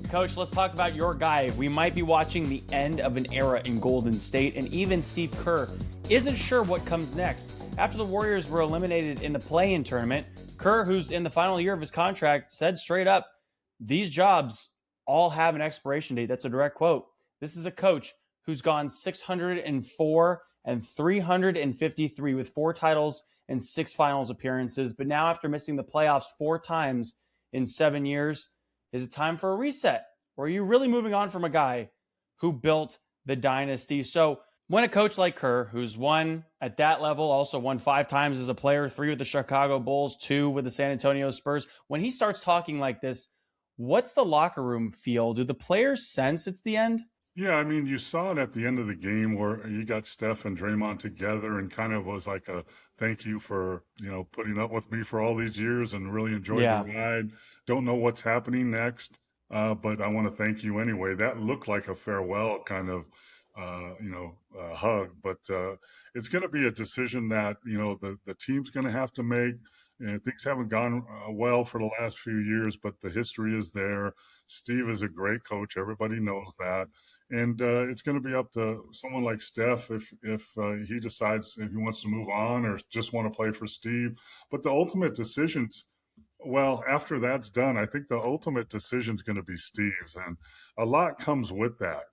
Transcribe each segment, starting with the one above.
Coach, let's talk about your guy. We might be watching the end of an era in Golden State, and even Steve Kerr isn't sure what comes next. After the Warriors were eliminated in the play-in tournament, Kerr, who's in the final year of his contract, said straight up, these jobs all have an expiration date. That's a direct quote. This is a coach who's gone 604 and 353 with 4 titles and 6 finals appearances. But now after missing the playoffs 4 times in 7 years, is it time for a reset? Or are you really moving on from a guy who built the dynasty? So when a coach like Kerr, who's won at that level, also won 5 times as a player, 3 with the Chicago Bulls, 2 with the San Antonio Spurs, when he starts talking like this, what's the locker room feel? Do the players sense it's the end? Yeah, I mean, you saw it at the end of the game where you got Steph and Draymond together and kind of was like a thank you for, putting up with me for all these years and really enjoyed the ride. Don't know what's happening next, but I want to thank you anyway. That looked like a farewell kind of, hug, but it's going to be a decision that, the team's going to have to make. Things haven't gone well for the last few years, but the history is there. Steve is a great coach. Everybody knows that. And it's going to be up to someone like Steph if he decides if he wants to move on or just want to play for Steve. But the ultimate decisions, well, after that's done, I think the ultimate decision is going to be Steve's. And a lot comes with that.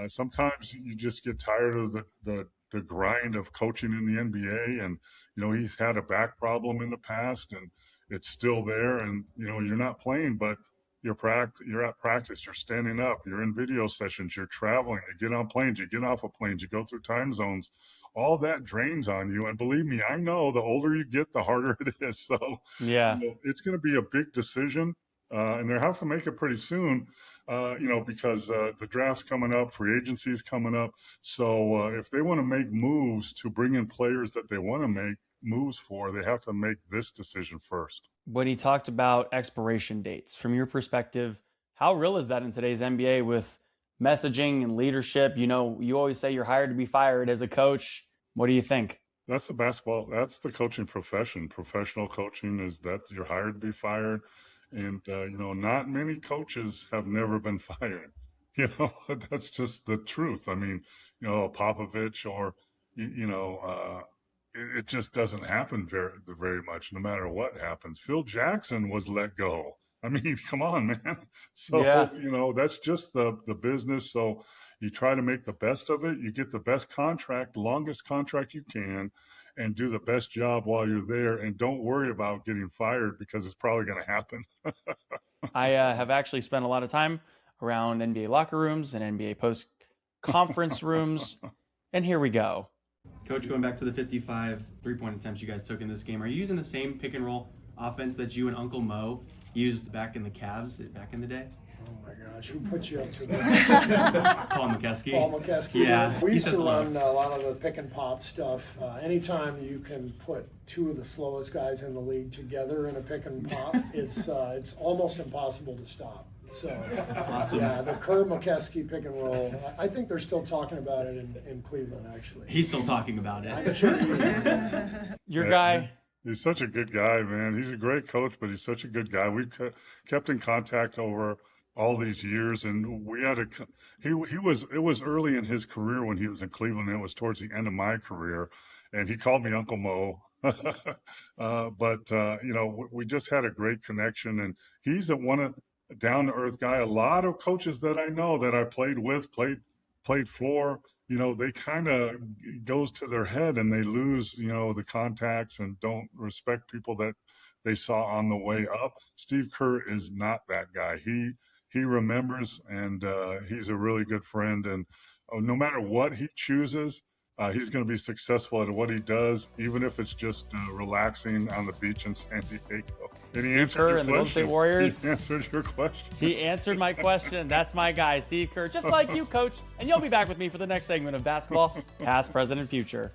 Sometimes you just get tired of the grind of coaching in the NBA. And, he's had a back problem in the past and it's still there. And, you're not playing, but you're at practice, you're standing up, you're in video sessions, you're traveling, you get on planes, you get off of planes, you go through time zones. All that drains on you. And believe me, I know the older you get, the harder it is. So yeah, it's going to be a big decision. And they'll have to make it pretty soon, because the draft's coming up, free agency is coming up. So if they want to make moves to bring in players that they want to make moves for, they have to make this decision first. When he talked about expiration dates, from your perspective, how real is that in today's NBA with messaging and leadership? You always say you're hired to be fired as a coach. What do you think? That's the coaching profession. Professional coaching is that you're hired to be fired. And, not many coaches have never been fired. That's just the truth. I mean, Popovich or, it just doesn't happen very much, no matter what happens. Phil Jackson was let go. I mean, come on, man. So, yeah. That's just the business. So you try to make the best of it. You get the best contract, longest contract you can, and do the best job while you're there. And don't worry about getting fired because it's probably going to happen. I have actually spent a lot of time around NBA locker rooms and NBA post-conference rooms. And here we go. Coach, going back to the 55 three-point attempts you guys took in this game, are you using the same pick-and-roll offense that you and Uncle Mo used back in the Cavs back in the day? Oh my gosh, who put you up to that? Paul Mokeski. Paul Mokeski. Yeah. We used to run a lot of the pick and pop stuff. Anytime you can put 2 of the slowest guys in the league together in a pick and pop, it's almost impossible to stop. So, awesome. Yeah, the Kerr Mokeski pick and roll. I think they're still talking about it in Cleveland, actually. He's still talking about it. I'm sure he is. Your guy. He's such a good guy, man. He's a great coach, but he's such a good guy. We kept in contact over all these years, and we had it was early in his career when he was in Cleveland. It was towards the end of my career, and he called me Uncle Mo. We just had a great connection, and he's a down-to-earth guy. A lot of coaches that I know that I played with, played for, they kind of goes to their head and they lose, the contacts and don't respect people that they saw on the way up. Steve Kerr is not that guy. He remembers, and he's a really good friend. And no matter what he chooses, he's going to be successful at what he does, even if it's just relaxing on the beach in San Diego. And he Steve Kerr and the Golden State Warriors. He answered your question. He answered my question. That's my guy, Steve Kerr, just like you, Coach. And you'll be back with me for the next segment of Basketball, Past, Present, and Future.